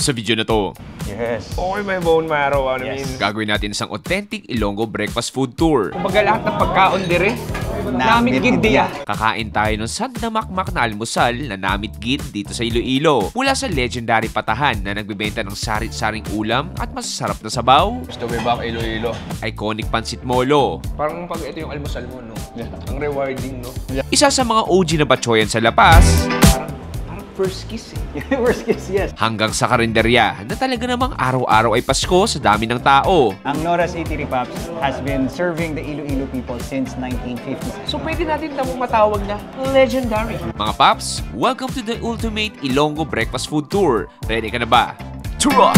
Sa video na to, Yes. Okay, may bone marrow. Ano Yes. mean? gagawin natin isang authentic Ilonggo breakfast food tour. Kumbaga lahat ng pagkaon dire, namit gindi ah. Kakain tayo ng sandamakmak na almusal na namit gid dito sa Iloilo. Mula sa legendary patahan na nagbebenta ng sarit-saring ulam at masasarap na sabaw, Gusto mo ba Iloilo? iconic pansit molo, Parang pag ito yung almusal mo, no? Ang rewarding, no? isa sa mga OG na batchoyan sa Lapas, Parang first kiss eh. Worst case, yes. hanggang sa karinderya na talaga namang araw-araw ay Pasko sa dami ng tao. Ang Nora's Eatery Pops has been serving the Iloilo people since 1950s. So pwede natin tamo matawag na legendary. Mga Paps, welcome to the ultimate Ilonggo breakfast food tour. Ready ka na ba? Tara!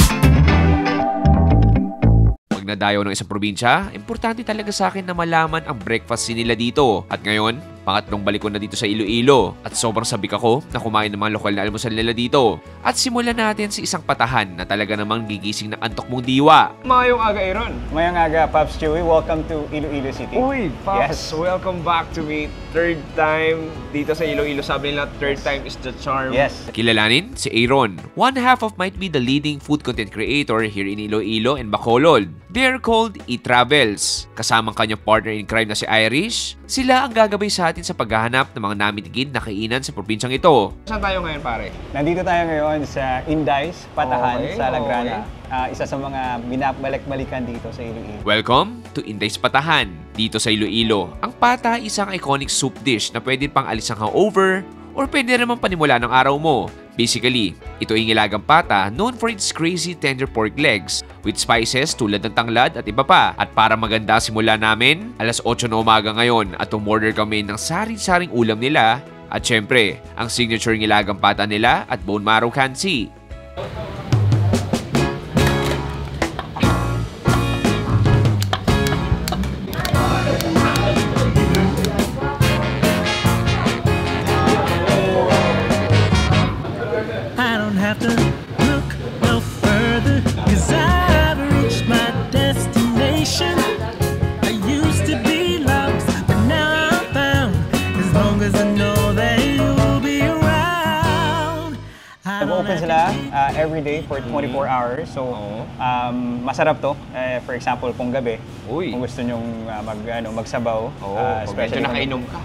Pag nadayo ng isang probinsya, importante talaga sa akin na malaman ang breakfast scene nila dito. At ngayon, pangatlong balik ko na dito sa Iloilo. At sobrang sabik ako na kumain ng mga lokal na almusal nila dito. At simulan natin sa isang patahan na talaga namang gigising ng antok mong diwa. Mayong aga, Aaron. Mayang aga, Pops Chewy. Welcome to Iloilo City. Uy, Pops, Yes. welcome back to me. Third time dito sa Iloilo. Sabi nila, third time is the charm. Yes. Kilalanin si Aaron. One half of might be the leading food content creator here in Iloilo and Bacolod. They're called eTravels. Kasamang kanyang partner in crime na si Irish, sila ang gagabay sa atin sa paghahanap ng mga namitigid na kainan sa probinsyang ito. Saan tayo ngayon, pare? Nandito tayo ngayon sa Inday's Patahan Okay, sa Lagrana. Isa sa mga binabalik-balikan dito sa Iloilo. Welcome to Inday's Patahan. Dito sa Iloilo, ang pata ay isang iconic soup dish na pwede pang alis ang hangover or pwede naman panimula ng araw mo. Basically, ito ay nilagang pata known for its crazy tender pork legs with spices tulad ng tanglad at iba pa. At para maganda simula namin, alas 8 na umaga ngayon at umorder kami ng sari-saring ulam nila at syempre, ang signature nilagang pata nila at bone marrow kansi. I don't have to look no further, 'cause I've reached my destination. I used to be lost, but now I'm found. As long as I know that you'll be around. Nag-open sila every day for 24 hours. So, masarap to. For example, kung gabi, Uy. kung gusto nyong magsabaw. Pag medyo nakainom ka.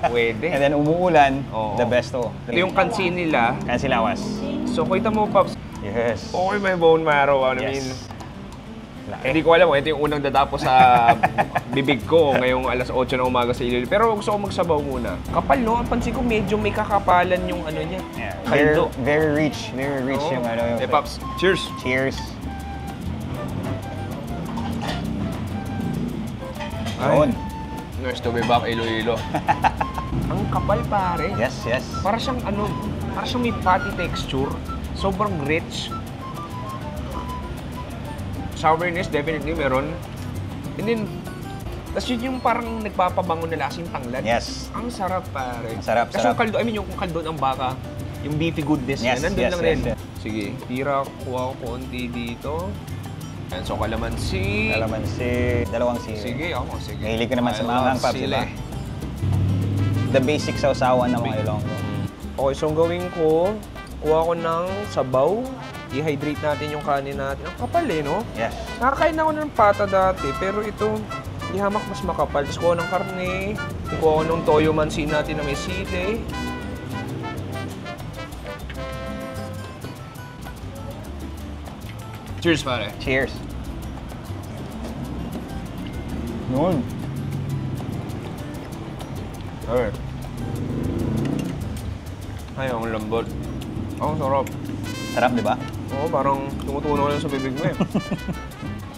Pwede. And then umuulan, Oo. the best to. Ito yung kansi nila. Kansilawas. So, kita mo, Pops, Yes. okay, may bone marrow. Ano Yes. mean? Laki. Hindi ko alam kung ito yung unang dadapo sa bibig ko ngayong alas 8 na umaga sa Iloilo. Pero gusto ko magsabaw muna. Kapal, no? Ang pansin ko medyo may kakapalan yung ano niya. Yeah. Kaldo. Very rich. Very rich yung ano. Yung Pops, cheers! Cheers. Ay. Yun. Nice to be back, Iloilo. Ang kapal, pare. Yes, yes. Para siyang ano, para siyang may patty texture. Sobrang rich. Sourness, definitely meron. And then, tas yun yung parang nagpapabango na lasing tanglad. Yes. Ang sarap, pare. Sarap, Kasi sarap. yung kaldo, I mean yung kaldo ng baka, yung beefy goodness Yes, niya, nandun yes, lang yes, rin. yes. Sige, tira, kuha ko konti dito. Ayan, so kalamansi. Kalamansi, dalawang sili. Sige, ako, sige. Mahilig ka naman sa I mga love Pops, sili. diba? The basic sausawan ng mga Ilonggo. Okay, so ang gawin ko, kuha ko ng sabaw. I-hydrate natin yung kanin natin. Ang kapal eh, no? Yes. Nakakain ako ng pata dati, pero ito, ihamak mas makapal. Tapos kuha ng karne, kuha ko ng toyo mansi natin na may sili. Cheers, pare. Cheers. Yun. Okay. Ay, ang lambot. Ang sarap. Sarap, di ba? Oo, parang tumutunaw lang sa bibig mo eh.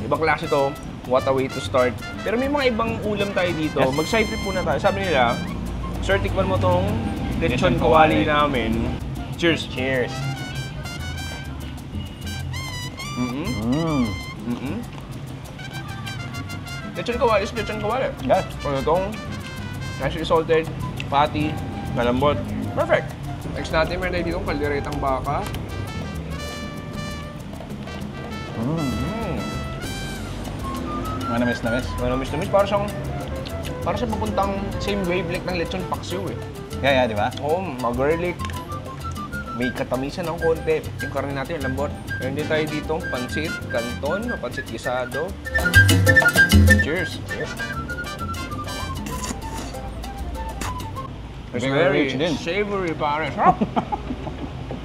Ibang klase to. What a way to start. Pero may mga ibang ulam tayo dito. Yes. Mag-side trip muna tayo. Sabi nila, sir, tikman mo tong lechon Lechon kawali kawali. namin. Cheers. Cheers. Mm-hmm. Mmm. Mm-hmm. Lechon kawali is lechon kawali. Yes. Ano itong naturally salted, patty, malambot. Perfect. Next natin, meron tayo dito kalderetang baka. Manamis-namis. Manamis-namis. Para siyang papuntang same wavelength ng lechon paksiw eh. Yeah, di ba? Oo, mag-garlic. may katamisan ng konti. Yung karne natin, lambot. Meron din tayo ditong pansit canton o pansit gisado. Cheers! Cheers. It's Very very rich din. savory, pare. Sarap!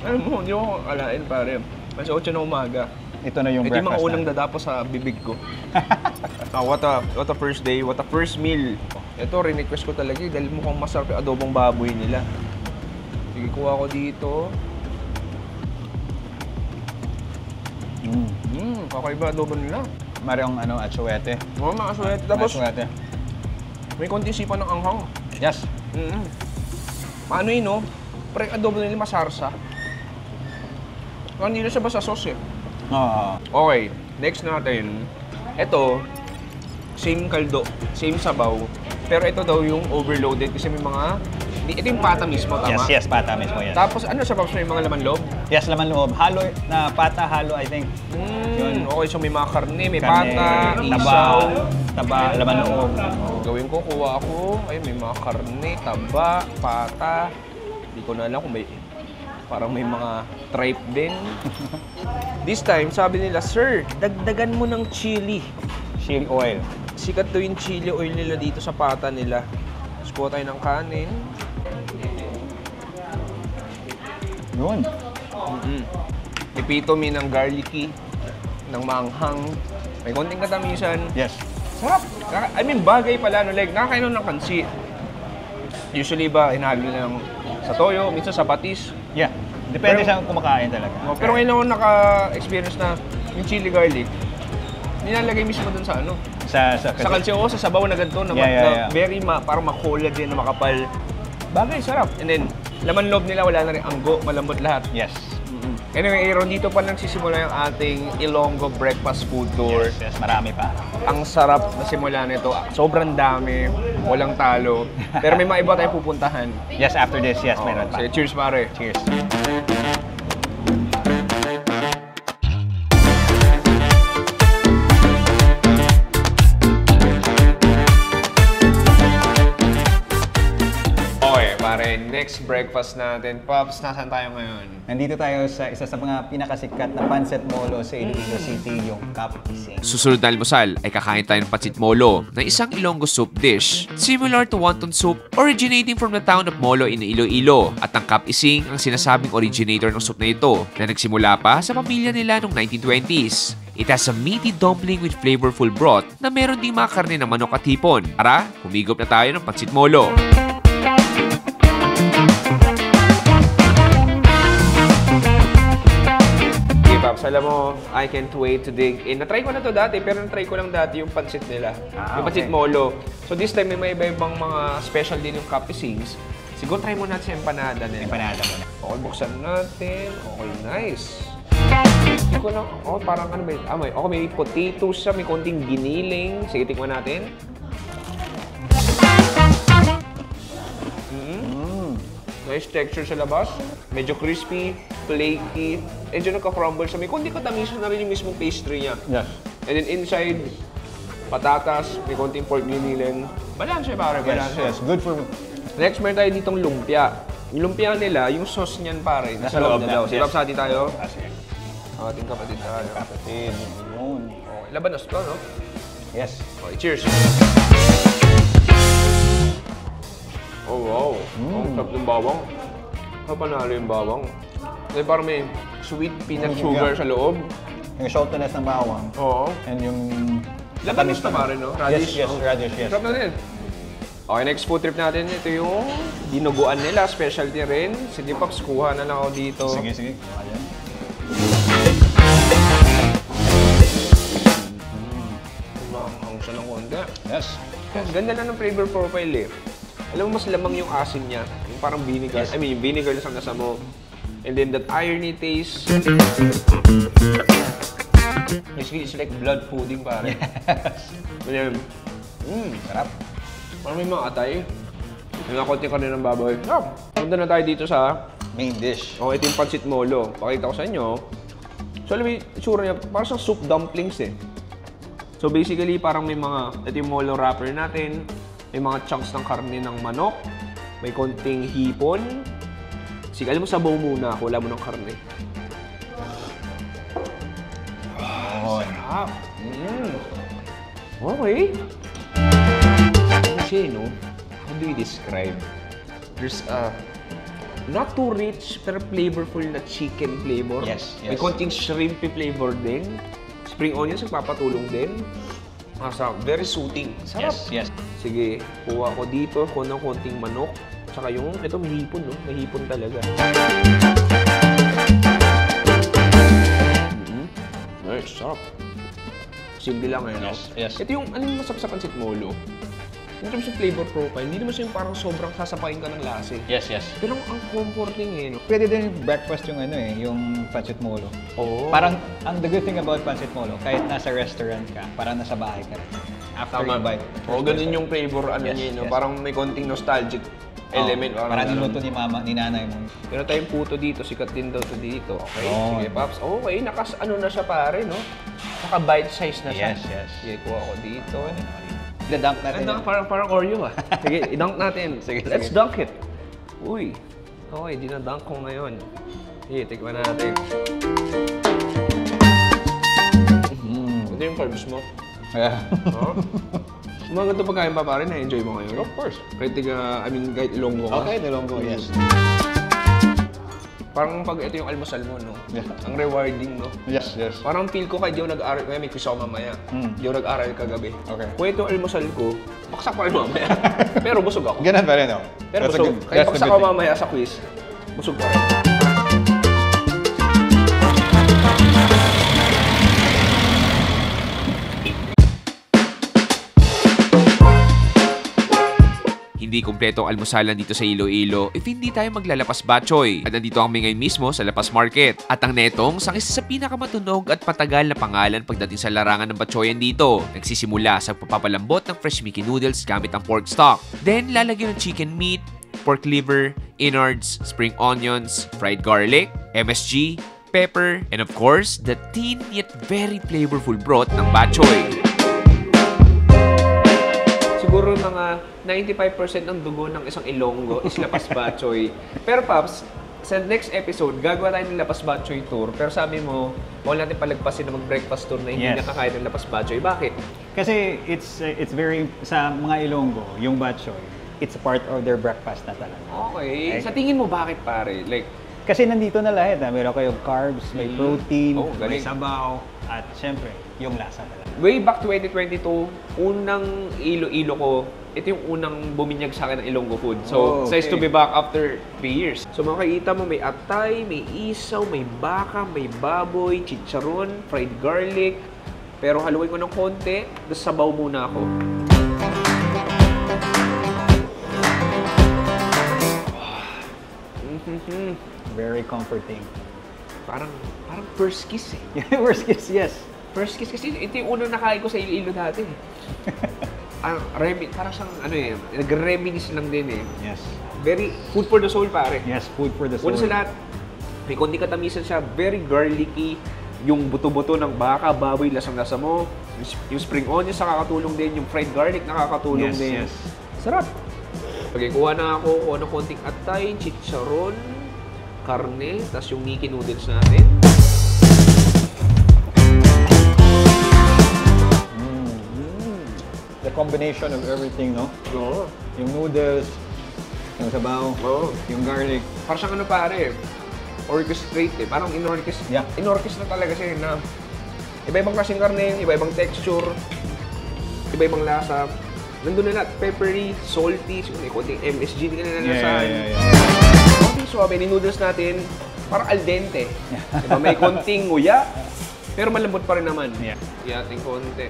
Alam mo, hindi ko alain, pare. Mas 8 na umaga. Ito na yung Ito yung mga breakfast unang dadapo sa bibig ko. What a first day, what a first meal. Ito, request ko talaga dahil mukhang masarap yung adobong baboy nila. Sige, kuha ko dito. Kakaiba adobo nila. Marong atsuete. Oo, mga suwete. Tapos, Atsuete. may konti sipa ng anghang. Yes. Paano yun, no? Pero yung adobo nila masarsa. Hindi na siya basta sauce, eh. Oo. Okay, next natin. Ito, same kaldo, same sabaw. Pero ito daw yung overloaded kasi may mga... Ito yung pata mismo, tama? Yes, pata mismo yan. Tapos ano sa Pops, may mga laman loob? Yes, laman loob. Halo, na pata halo, I think. Yun. Okay, so may mga karne, may Karne, pata, taba, isaw. laman loob. Gawin ko, kuha ako. Ayun, may mga karne, taba, pata. Hindi ko na alam kung may... Parang may mga tripe din. This time, sabi nila, Sir, dagdagan mo ng chili. Chili oil. Sikat to yung chili oil nila dito sa pata nila. Tapos kuha tayo ng kanin. Yun. Epitome ng garlicky, ng manghang. May konting katamisan. Yes. Sarap! I mean, bagay pala, no? Like, nakakainom ng kansi. Usually ba, hinalo nila ng sa toyo, minsan sa patis. Yeah. Depende Pero- sa kumakain talaga. Pero ngayon ako naka-experience na yung chili garlic, nilalagay mismo dun sa ano. Sa Sa kansi o sa sabaw na ganito, na, Yeah. very parang makulad din, na makapal. Bagay, sarap. And then, laman loob nila, wala na rin anggo, malambot lahat. Yes. Anyway, Aaron, dito pa nagsisimula yung ating Ilonggo Breakfast Food Tour. Yes, marami pa. Ang sarap na simula nito. Sobrang dami, walang talo. Pero may mga iba tayong pupuntahan. Yes, after this, yes, meron pa. Sige, cheers, pare. Cheers. Okay, pare, next breakfast natin. Pops, nasaan tayo ngayon? Nandito tayo sa isa sa mga pinakasikat na pancit molo sa Iloilo City, yung Cap Ising. Susunod na almusal ay kakain tayo ng pancit molo na isang Ilonggo soup dish. Similar to wonton soup, originating from the town of Molo in Iloilo. At ang Cap Ising ang sinasabing originator ng soup na ito na nagsimula pa sa pamilya nila noong 1920s. It has a meaty dumpling with flavorful broth na meron ding mga karne ng manok at hipon. Tara, humigop na tayo ng pancit molo. Okay, Pops, alam mo, I can't wait to dig in. Na-try ko na to dati, pero na-try ko lang dati yung pancit nila. Yung pancit okay. molo. So this time, may iba-ibang mga special din yung Cap Isings. Siguro try mo natin sa empanada nila. Empanada mo na. Okay, buksan natin. Okay, nice. Hindi ko lang, parang ano ba yun? Okay, may potatoes siya, may konting giniling. Sige, tikman natin. Nice texture sa labas. Medyo crispy, flaky. Medyo nagka-crumble siya. May konting katamisan na rin yung mismong pastry niya. Yes. And then inside, patatas, may konting pork giniling. Balance siya, pare. Balance siya. Yes, good for... Next, meron tayo ditong lumpia. Yung lumpia nila, yung sauce niyan, pare. Nasa loob na daw. Yes. Sirap sa atin tayo. Kasi, Ating kapatid tayo. kapatid, yun. Okay, labanos to, no? Yes. Okay, cheers. Oh, wow. Ang sarap ng bawang. Ano panalo yung bawang? Kasi parang may sweet peanut sugar sa loob. Yung saltiness ng bawang. Oo. And yung... Labanos na pare, no? Radish. Yes, radish, yes. Sarap na din. Okay, next food trip natin. Ito yung dinuguan nila. Specialty rin. Sige, Pops, kuha na lang ako dito. Sige. Ayan. Ang siya ng konti. Yes. Ganda na ng flavor profile eh. Alam mo, mas lamang yung asin niya. Yung parang vinegar. I mean, yung vinegar na nasa mo. And then that irony taste. Basically, it's like blood pudding pare. Yes. Sarap. Parang may mga atay. May mga konti ka rin ng baboy. Sarap. Punta na tayo dito sa... Main dish. Oh, ito yung pancit molo. Pakita ko sa inyo. So, alam mo yung itsura niya, parang siyang soup dumplings eh. So, basically, parang may mga, ito yung molo wrapper natin. May mga chunks ng karne ng manok. May konting hipon. Sige, alam mo, sabaw muna ako. Wala mo ng karne. Sarap. Okay. Ano siya, no? How do you describe? There's not too rich pero flavorful na chicken flavor. Yes, May yes. konting shrimpy flavor din. Spring onions nagpapatulong din. Masarap. Very soothing. Sarap. Yes, yes. Sige, kuha ko dito. Kuha ng konting manok. Tsaka yung, ito may hipon, no? May hipon talaga. Nice, sarap. Simple lang eh, no? Yes, yes. Ito yung, ano yung masarap sa pancit molo? In terms of flavor profile, hindi naman siya yung parang sobrang sasapain ka ng lasa eh. Yes, yes. Pero ang comforting eh, no? Pwede din breakfast yung ano eh, yung pancit molo. Oo. Parang, the good thing about pancit molo, kahit nasa restaurant ka, parang nasa bahay ka rin. After you bite. Oo, ganun yung flavor, ano Yes, niya, no? yes. Parang may konting nostalgic element. Parang niluto ni mama, ni nanay mo. Pero tayong puto dito, sikat din daw to dito. Okay, Oo. sige, Paps. Okay, ano na siya pare, no? Naka-bite size na siya. Yes, yes. Sige, kuha ko dito. Idadunk natin. Ano, parang Oreo ah. Sige, i-dunk natin. Sige, Let's sige. dunk it. Uy. Okay, dinadunk ko ngayon. Sige, tikman natin. Ito yung carbs mo. Yeah. Oh. Mga ganito pagkain pa pare, na-enjoy mo ngayon? Of course. Kahit kahit Ilonggo ka. Okay, nilonggo, yes. Parang pag ito yung almusal mo, no? Yeah. Ang rewarding, no? Yes, yes. Parang feel ko kahit di ako nag-aral, kaya may quiz ako mamaya. Di ako nag-aral kagabi. Okay. Kung ito yung almusal ko, baksak pa rin mamaya. Pero busog ako. Ganun pa rin, no? Pero That's a busog. good- Kahit that's a baksak good ako thing. mamaya sa quiz, busog pa rin. Hindi kumpleto ang almusalan dito sa Iloilo if hindi tayo maglalapas batchoy. At nandito kami ngayon mismo sa Lapas Market. At ang netong, sang isa sa pinakamatunog at patagal na pangalan pagdating sa larangan ng batchoyan dito. Nagsisimula sa pagpapalambot ng fresh Mickey noodles gamit ang pork stock. Then lalagyan ng chicken meat, pork liver, innards, spring onions, fried garlic, MSG, pepper, and of course, the thin yet very flavorful broth ng batchoy. Siguro mga 95% ng dugo ng isang Ilonggo is Lapas Batchoy. Pero Paps, sa next episode, gagawa tayo ng Lapas Batchoy tour. Pero sabi mo, bawal natin palagpasin na mag-breakfast tour na hindi Yes. nakakain ng Lapas Batchoy. Bakit? Kasi it's very, sa mga Ilonggo, yung batchoy, it's part of their breakfast na talaga. Okay. Sa tingin mo, bakit pare? Like, Kasi nandito na lahat, meron kayong carbs, may protein, Oh, may galing. sabaw, at syempre, yung lasa talaga. way back 2022, unang Iloilo ko, ito yung unang buminyag sa akin ng Ilonggo food. So, Oh, it's nice to okay. be back after 3 years. So, makikita mo, may atay, may isaw, may baka, may baboy, chicharon, fried garlic. Pero haluin ko ng konti, tapos sabaw muna ako. Very comforting. Parang first kiss eh. Worst case, yes. First kiss kasi ito yung unang nakain ko sa Iloilo dati. Parang siyang ano eh, nag-reminisce lang din eh. Yes. Very food for the soul pare. Yes, food for the soul. Una sa lahat, may konti katamisan siya, very garlicky. Yung buto-buto ng baka, baboy, lasang-lasa mo. Yung spring onions nakakatulong din, yung fried garlic nakakatulong Yes, din. yes. Sarap! Okay, kuha ng konting atay, chicharon, karne, tapos yung Mickey noodles natin. The combination of everything, no? Oo. Yung noodles, yung sabaw, Oo. yung garlic. Parang siyang ano pare, orchestrate eh. Parang Yeah. inorchestra talaga siya na iba-ibang klaseng karne, iba-ibang texture, iba-ibang lasa. Nandun na lahat, peppery, salty, may konting MSG din na nalasahan. Konting suwabe, ni noodles natin, parang al dente. Diba? May konting nguya, pero malambot pa rin naman. Yeah. Iyating konti.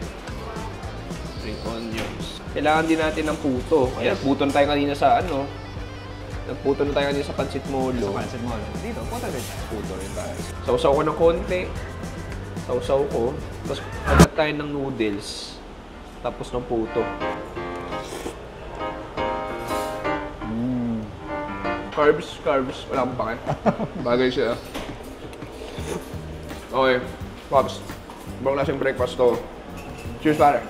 Spring onions. Kailangan din natin ng puto. Kaya Yes. puto na tayo kanina sa ano. Nagputo na tayo kanina sa pancit molo. Pansit mo. Dito, punta rin. Puto rin tayo. Sausaw ko ng konti. Sausaw ko. Tapos agat tayo ng noodles. Tapos ng puto. Carbs. Wala akong pake. Bagay siya. Okay. Pops. Ibang klaseng breakfast to. Cheers, pare.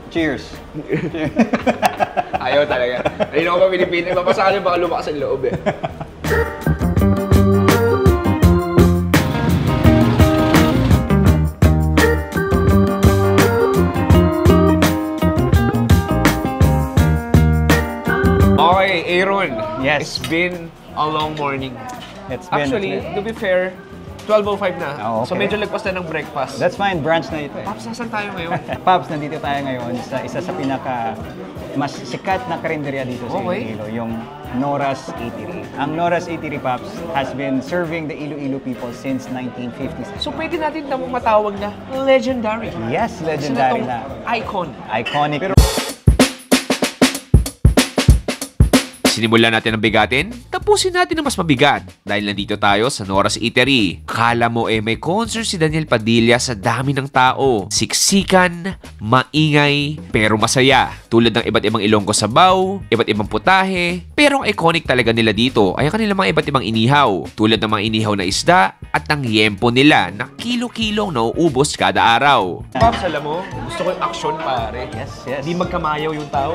Cheers. Ayaw talaga. Ayun ako pa pinipili. Mapasakali baka lumakas ang loob eh. Yes. It's been a long morning. Actually, to be fair, 12:05 na. Oh, okay. So medyo lagpas na ng breakfast. That's fine, brunch na ito eh. Paps, nasan tayo ngayon? Pops, nandito tayo ngayon sa isa sa pinaka mas sikat na karinderya dito sa Okay. Iloilo, yung Nora's Eatery. Ang Nora's Eatery, Pops, has been serving the Iloilo people since 1950s. So pwede natin na matawag na legendary. Yes, legendary Isa na. Icon. Iconic. Sinimulan natin ang bigatin, tapusin natin ang mas mabigat dahil nandito tayo sa Nora's Eatery. Kala mo may concert si Daniel Padilla sa dami ng tao. Siksikan, maingay, pero masaya. Tulad ng iba't ibang Ilonggo sabaw, iba't ibang putahe. Pero ang iconic talaga nila dito ay ang kanilang mga iba't ibang inihaw. Tulad ng mga inihaw na isda at ang yempo nila na kilo-kilong nauubos kada araw. Pops, alam mo, gusto ko yung action, pare. Yes, yes. Hindi magkamayaw yung tao.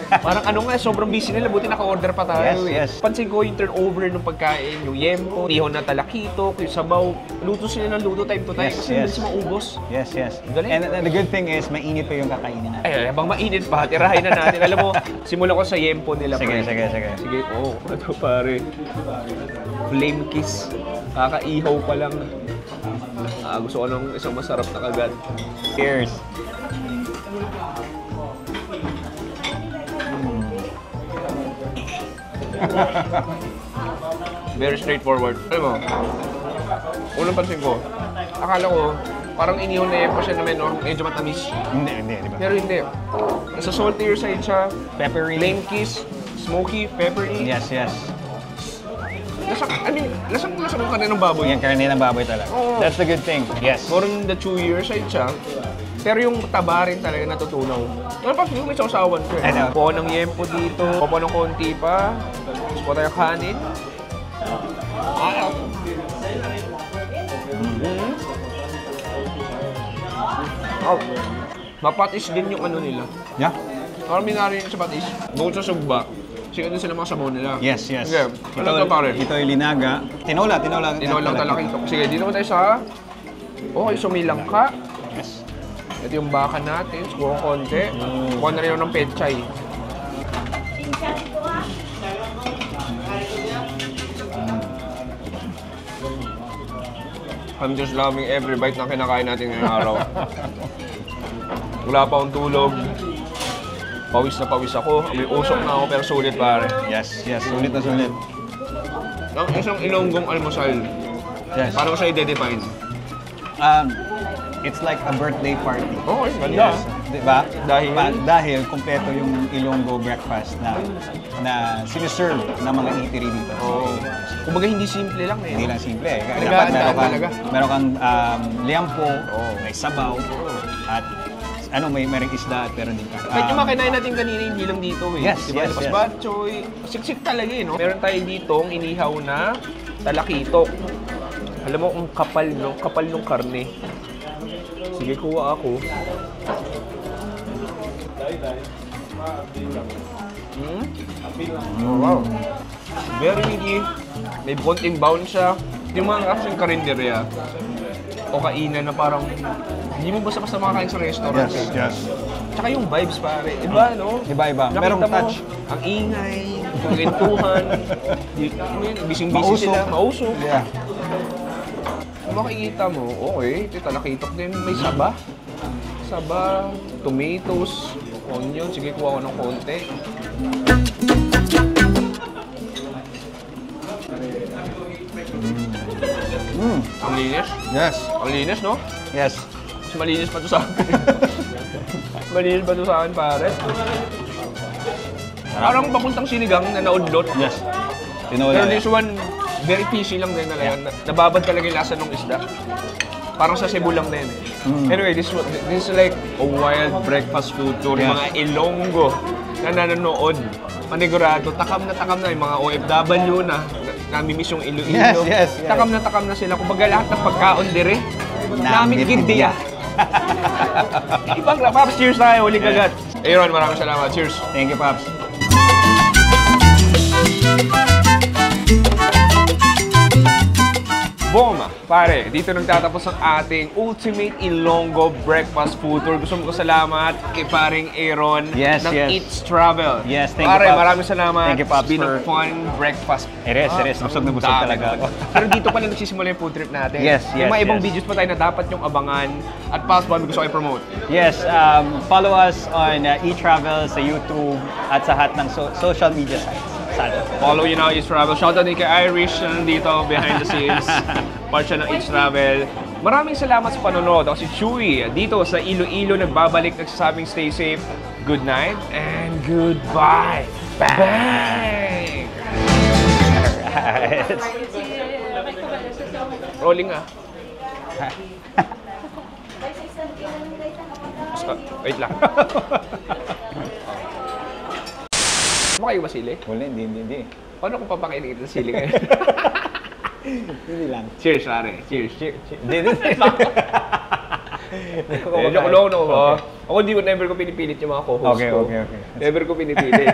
Parang ano nga, sobrang busy nila, buti naka-order pa tayo. Yes, yes. Pansin ko yung turnover ng pagkain, yung yempo, ihaw na talakitok, yung sabaw. Luto sila ng luto time to time Yes, kasi yes. bilis maubos. Yes, yes. Galing. And the good thing is, mainit pa yung kakainin natin. Ay, habang mainit pa, tirahin na natin. Alam mo, simulan ko sa yempo nila. Sige, pre. sige, sige. Sige, ito pare. Flame kiss. Kakaihaw pa lang. Gusto ko ng isang masarap na kagat. Cheers. Very straightforward. Alam mo, unang pansin ko, akala ko, parang inihaw na yempo siya naman, no? Medyo matamis. Hindi, di ba? Pero hindi. Nasa saltier side siya. Peppery. Flame kiss, smoky, peppery. Yes, yes. Lasang ng kaninang baboy. Yan, karne ng baboy talaga. Oo. That's the good thing. Yes. More on the chewier side siya. Pero yung taba rin talaga natutunaw. Ano pa, may sausawan ko eh. Ano? Po ng yempo dito, po ng konti pa. Tapos po tayo kanin. Mapatis din yung ano nila. Yeah? Parang minari sa patis. Bukod sa sugba, sikat din sila mga sabaw nila. Yes, yes. Sige, ano ito pare? Ito ay linaga. Tinola. Tinolang talakitok. Sige, dito mo tayo sa... Okay, sumilang ka. Yes. Ito yung baka natin, siguro konti. Kuha na rin ako ng pechay. I'm just loving every bite na kinakain natin ngayong araw. Wala pa akong tulog. Pawis na pawis ako. May usok na ako pero sulit pare. Yes, yes. Sulit na sulit. Ang isang Ilonggong almusal, Yes. paano ko siya i-define? It's like a birthday party. Oo, ganda. Yes. Diba? Dahil? Dahil kumpleto yung Ilonggo breakfast na siniserve ng mga eatery dito. Oo. Kumbaga hindi simple lang eh. Hindi lang simple eh. Dapat Nag-aandaan talaga. meron kang liampo, may sabaw, at may isda at meron din ka. Kahit yung mga kinain natin kanina, hindi lang dito eh. Yes, diba? yes, Lipas yes. batchoy. Siksik talaga eh, no? Meron tayo ditong inihaw na talakitok. Alam mo kung kapal nung karne. Sige, kuha ako. Oh, wow. Very meaty. May konting bounce siya. Yung mga kasing karinderya o kainan na parang hindi mo basta-basta makakain sa restaurant. Yes, eh. yes. Tsaka yung vibes pare. Iba, no? Iba-iba. Nakita Merong mo, touch. ang ingay, yung kwentuhan. Bising-busy Mausok. sila. Mausok. Yeah. Kung makikita mo, okay, ito talakitok din. May saba. Saba, tomatoes, onion. Sige, kuha ko ng konti. Ang linis. Yes. Ang linis, no? Yes. Mas malinis pa to sa akin. Malinis pa to sa akin, pare. Parang papuntang sinigang na naudlot. Yes. Tinola. Pero this one, very fishy lang din talaga. Nababad talaga yung lasa ng isda. Parang sa Cebu lang din. Anyway, this is like a wild breakfast food tour. Yes. Mga Ilonggo na nanonood. Manigurado, takam na yung mga OFW na namimiss yung Iloilo. Yes, yes, yes. Takam na sila. Kumbaga lahat ng pagkaon dire, namin gidya. Ibang Paps, cheers tayo. Huling kagat. Aaron, maraming salamat. Cheers. Thank you, Pops. Boom! Pare, dito nagtatapos ang ating Ultimate Ilonggo Breakfast Food Tour. Gusto mo ko salamat kay paring Aaron Yes, ng yes. Eats Travel. Yes, thank you, Pare, Pops. maraming salamat. Thank you, Pops, It's been a for- fun breakfast. It is. Busog na busog Dami talaga ako. Pero dito pala nagsisimula yung food trip natin. Yes, May mga yes, ibang yes. videos pa tayo na dapat yung abangan. At Pops, baka may gusto kayo promote. Yes, follow us on eTravel sa YouTube at sa lahat ng social media sites. Sana. Follow you now, Eats Travel. Shoutout din kay Irish na nandito behind the scenes. Part siya ng Eats Travel. Maraming salamat sa panonood. Ako si Chewy dito sa Iloilo nagbabalik nagsasabing stay safe, good night, and goodbye. Bang! Alright. Rolling ah. Wait lang. Ano kayo ba sili? Wala, hindi. Paano kung papakainin kita ng sili ngayon? Hindi lang. Cheers, pare. Cheers. Hindi. Joke lang ako. Ako never ko pinipilit yung mga co-host Okay, ko. okay. Never ko pinipilit.